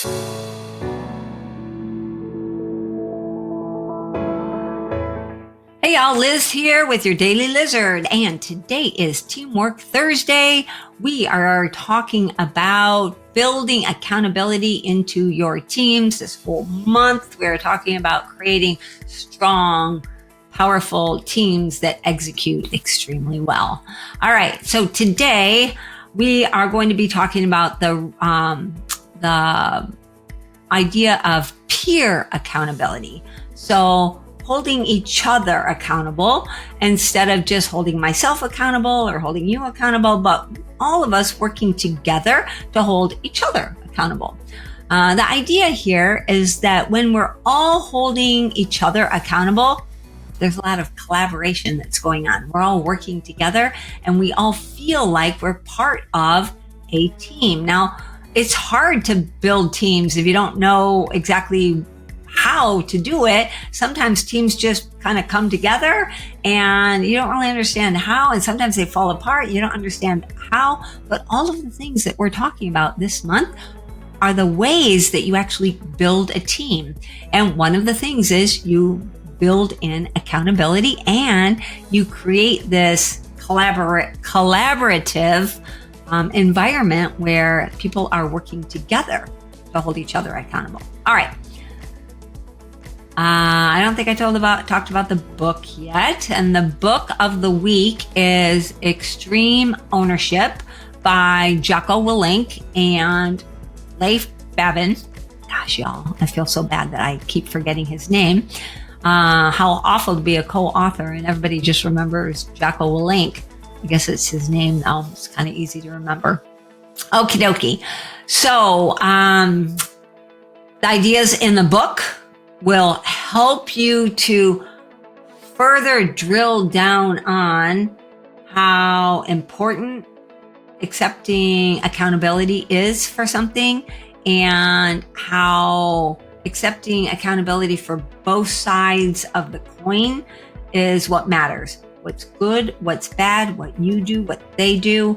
Hey y'all, Liz here with your Daily Lizard, and today is Teamwork Thursday. We are talking about building accountability into your teams. This whole month, we're talking about creating strong, powerful teams that execute extremely well. All right, so today we are going to be talking about the idea of peer accountability. So holding each other accountable instead of just holding myself accountable or holding you accountable, but all of us working together to hold each other accountable. The idea here is that when we're all holding each other accountable, there's a lot of collaboration that's going on. We're all working together and we all feel like we're part of a team. Now, it's hard to build teams if you don't know exactly how to do it. Sometimes teams just kind of come together and you don't really understand how, and sometimes they fall apart. You don't understand how, but all of the things that we're talking about this month are the ways that you actually build a team. And one of the things is you build in accountability and you create this collaborative environment where people are working together to hold each other accountable. All right. I don't think I talked about the book yet. And the book of the week is Extreme Ownership by Jocko Willink and Leif Babin. Gosh, y'all, I feel so bad that I keep forgetting his name. How awful to be a co-author and everybody just remembers Jocko Willink. I guess it's his name now. It's kind of easy to remember. Okie dokie. So, the ideas in the book will help you to further drill down on how important accepting accountability is for something and how accepting accountability for both sides of the coin is what matters. What's good, what's bad, what you do, what they do,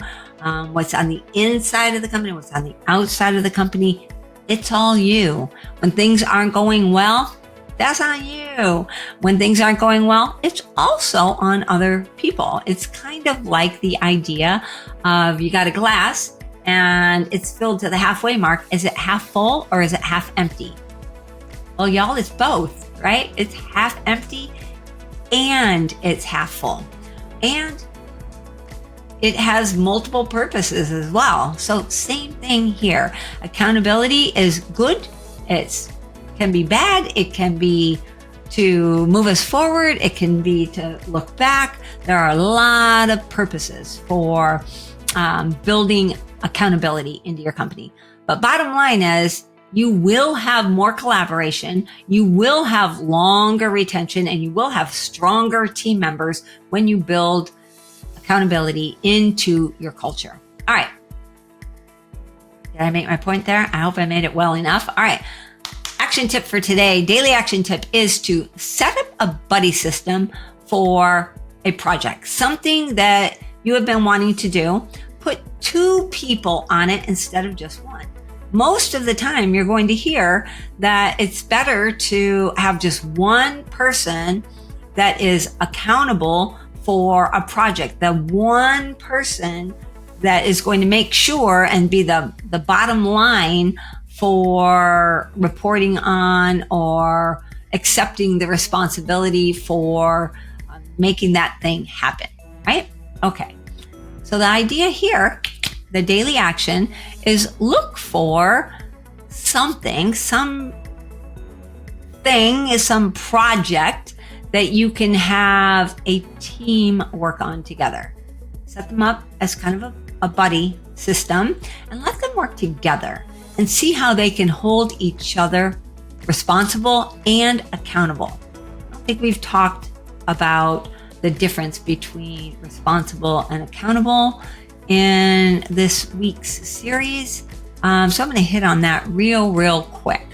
what's on the inside of the company, what's on the outside of the company. It's all you. When things aren't going well, that's on you. When things aren't going well, it's also on other people. It's kind of like the idea of you got a glass and it's filled to the halfway mark. Is it half full or is it half empty? Well, y'all, it's both, right? It's half empty and it's half full. And it has multiple purposes as well. So same thing here. Accountability is good. It can be bad. It can be to move us forward. It can be to look back. There are a lot of purposes for building accountability into your company. But bottom line is you will have more collaboration. You will have longer retention and you will have stronger team members when you build accountability into your culture. All right. Did I make my point there? I hope I made it well enough. All right. Action tip for today. Daily action tip is to set up a buddy system for a project. Something that you have been wanting to do. Put 2 people on it instead of just 1. Most of the time you're going to hear that it's better to have just 1 person that is accountable for a project, the 1 person that is going to make sure and be the bottom line for reporting on or accepting the responsibility for making that thing happen, right? Okay. So the idea here, the daily action, is look for something, some project that you can have a team work on together. Set them up as kind of a buddy system and let them work together and see how they can hold each other responsible and accountable. I don't think we've talked about the difference between responsible and accountable in this week's series. So I'm going to hit on that real quick.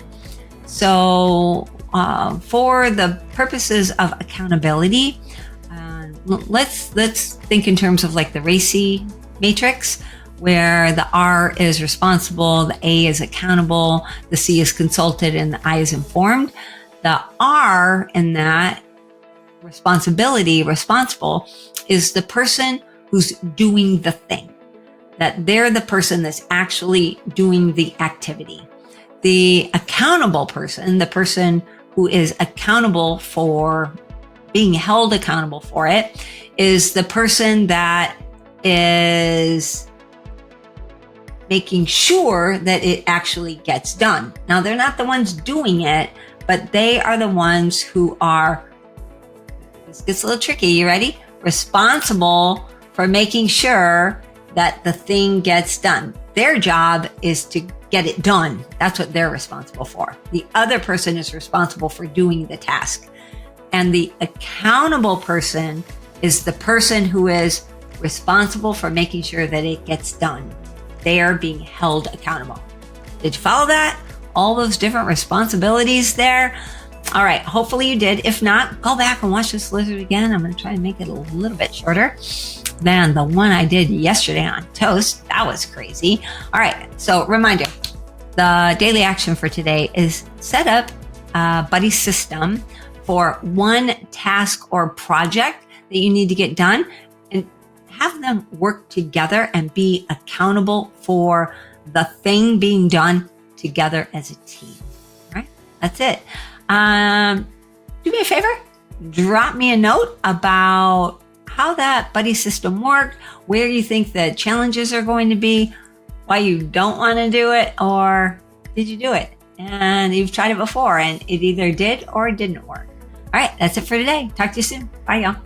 So for the purposes of accountability, let's think in terms of like the RACI matrix, where the R is responsible, the A is accountable, the C is consulted, and the I is informed. The R in that responsible, is the person who's doing the thing, that they're the person that's actually doing the activity. The accountable person, the person who is accountable for being held accountable for it, is the person that is making sure that it actually gets done. Now, they're not the ones doing it, but they are the ones who are, this gets a little tricky, you ready? Responsible for making sure that the thing gets done. Their job is to get it done. That's what they're responsible for. The other person is responsible for doing the task. And the accountable person is the person who is responsible for making sure that it gets done. They are being held accountable. Did you follow that? All those different responsibilities there? All right, hopefully you did. If not, go back and watch this lizard again. I'm going to try and make it a little bit shorter than the one I did yesterday on toast. That was crazy. All right, so reminder, the daily action for today is set up a buddy system for one task or project that you need to get done, and have them work together and be accountable for the thing being done together as a team. All right, that's it. Do me a favor, drop me a note about how that buddy system worked, where you think the challenges are going to be, why you don't want to do it, or did you do it and you've tried it before and it either did or didn't work. All right, that's it for today. Talk to you soon. Bye, y'all.